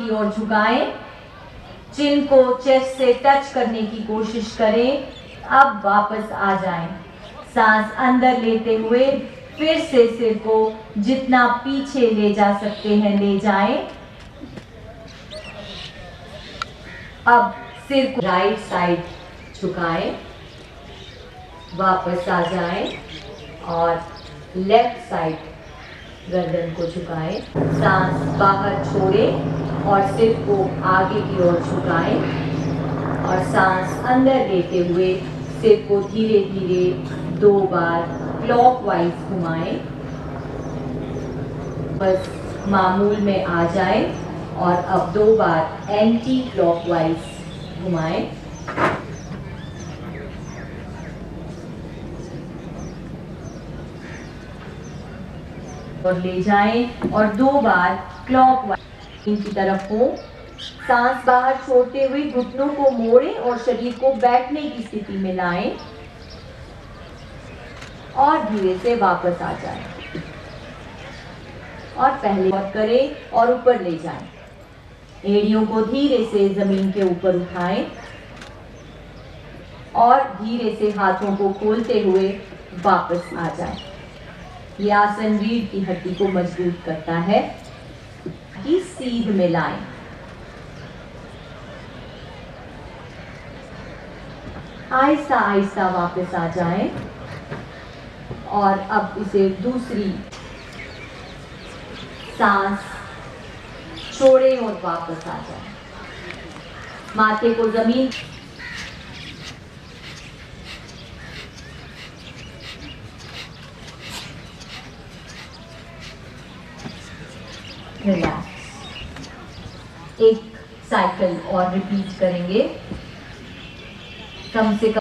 की ओर झुकाएं, चिन को चेस्ट से टच करने की कोशिश करें। अब वापस आ जाएं। सांस अंदर लेते हुए फिर से सिर को जितना पीछे ले जा सकते हैं ले जाएं। अब सिर को राइट साइड झुकाएं, वापस आ जाएं और लेफ्ट साइड गर्दन को झुकाएं। सांस बाहर छोड़ें और सिर को आगे की ओर झुकाएं और सांस अंदर लेते हुए सिर को धीरे धीरे 2 बार क्लॉकवाइज घुमाएं। बस मामूल में आ जाएं और अब 2 बार एंटी क्लॉकवाइज घुमाएं। और ले जाएं और 2 बार क्लॉकवाइज की तरफ हो। सांस बाहर छोड़ते हुए घुटनों को मोड़ें और शरीर को बैठने की स्थिति में लाएं और धीरे से वापस आ जाएं और पहले और करें और ऊपर ले जाएं। एड़ियों को धीरे से जमीन के ऊपर उठाएं और धीरे से हाथों को खोलते हुए वापस आ जाएं। ये आसन रीढ़ की हड्डी को मजबूत करता है कि सीध में लाएं। आहिस्ता आहिस्ता वापस आ जाएं और अब इसे दूसरी सांस छोड़ें और वापस आ जाएं। माथे को जमीन रिलैक्स। एक साइकिल और रिपीट करेंगे। कम से कम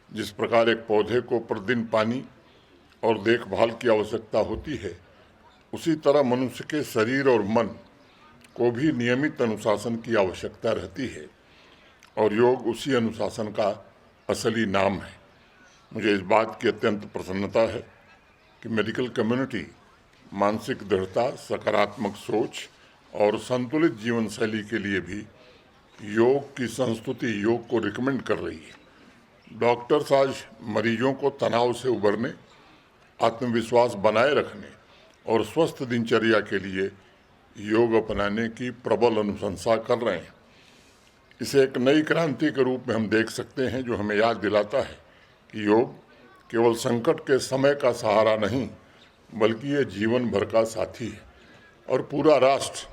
जिस प्रकार एक पौधे को प्रतिदिन पानी और देखभाल की आवश्यकता होती है, उसी तरह मनुष्य के शरीर और मन को भी नियमित अनुशासन की आवश्यकता रहती है और योग उसी अनुशासन का असली नाम है। मुझे इस बात की अत्यंत प्रसन्नता है कि मेडिकल कम्युनिटी मानसिक दृढ़ता, सकारात्मक सोच और संतुलित जीवन शैली के लिए भी योग की संस्तुति, योग को रिकमेंड कर रही है। डॉक्टर्स आज मरीजों को तनाव से उबरने, आत्मविश्वास बनाए रखने और स्वस्थ दिनचर्या के लिए योग अपनाने की प्रबल अनुशंसा कर रहे हैं। इसे एक नई क्रांति के रूप में हम देख सकते हैं, जो हमें याद दिलाता है कि योग केवल संकट के समय का सहारा नहीं, बल्कि ये जीवन भर का साथी है। और पूरा राष्ट्र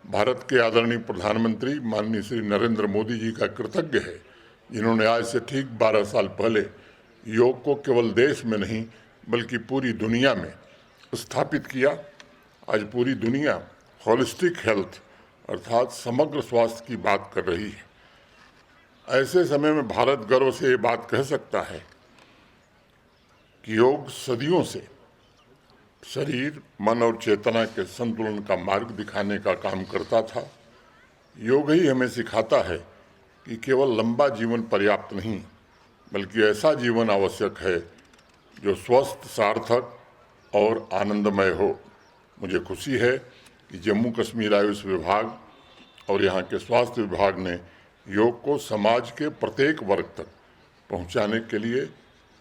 भारत के आदरणीय प्रधानमंत्री माननीय श्री नरेंद्र मोदी जी का कृतज्ञ है, जिन्होंने आज से ठीक 12 साल पहले योग को केवल देश में नहीं बल्कि पूरी दुनिया में स्थापित किया। आज पूरी दुनिया होलिस्टिक हेल्थ अर्थात समग्र स्वास्थ्य की बात कर रही है। ऐसे समय में भारत गर्व से ये बात कह सकता है कि योग सदियों से शरीर, मन और चेतना के संतुलन का मार्ग दिखाने का काम करता था। योग ही हमें सिखाता है कि केवल लंबा जीवन पर्याप्त नहीं, बल्कि ऐसा जीवन आवश्यक है जो स्वस्थ, सार्थक और आनंदमय हो। मुझे खुशी है कि जम्मू कश्मीर आयुष विभाग और यहाँ के स्वास्थ्य विभाग ने योग को समाज के प्रत्येक वर्ग तक पहुँचाने के लिए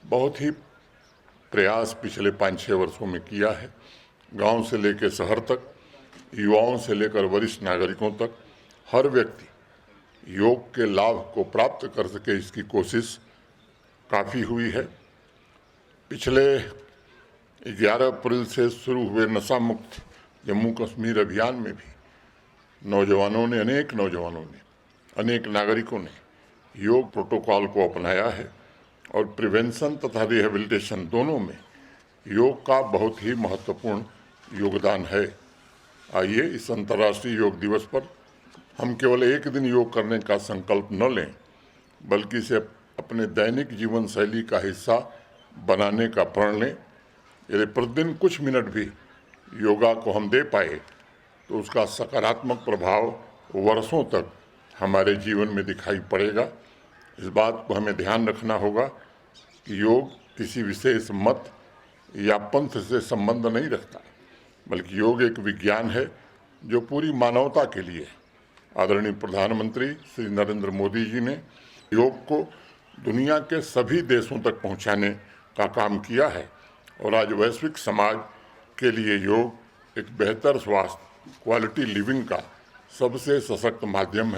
बहुत ही प्रयास पिछले 5-6 वर्षों में किया है। गांव से लेकर शहर तक, युवाओं से लेकर वरिष्ठ नागरिकों तक हर व्यक्ति योग के लाभ को प्राप्त कर सके, इसकी कोशिश काफ़ी हुई है। पिछले 11 अप्रैल से शुरू हुए नशा मुक्त जम्मू कश्मीर अभियान में भी अनेक नौजवानों ने, अनेक नागरिकों ने योग प्रोटोकॉल को अपनाया है और प्रिवेंशन तथा रिहेबिलिटेशन दोनों में योग का बहुत ही महत्वपूर्ण योगदान है। आइए इस अंतर्राष्ट्रीय योग दिवस पर हम केवल एक दिन योग करने का संकल्प न लें, बल्कि इसे अपने दैनिक जीवन शैली का हिस्सा बनाने का प्रण लें। यदि प्रतिदिन कुछ मिनट भी योगा को हम दे पाए तो उसका सकारात्मक प्रभाव वर्षों तक हमारे जीवन में दिखाई पड़ेगा। इस बात को हमें ध्यान रखना होगा कि योग किसी विशेष मत या पंथ से संबंध नहीं रखता, बल्कि योग एक विज्ञान है जो पूरी मानवता के लिए आदरणीय प्रधानमंत्री श्री नरेंद्र मोदी जी ने योग को दुनिया के सभी देशों तक पहुंचाने का काम किया है और आज वैश्विक समाज के लिए योग एक बेहतर स्वास्थ्य, क्वालिटी लिविंग का सबसे सशक्त माध्यम है।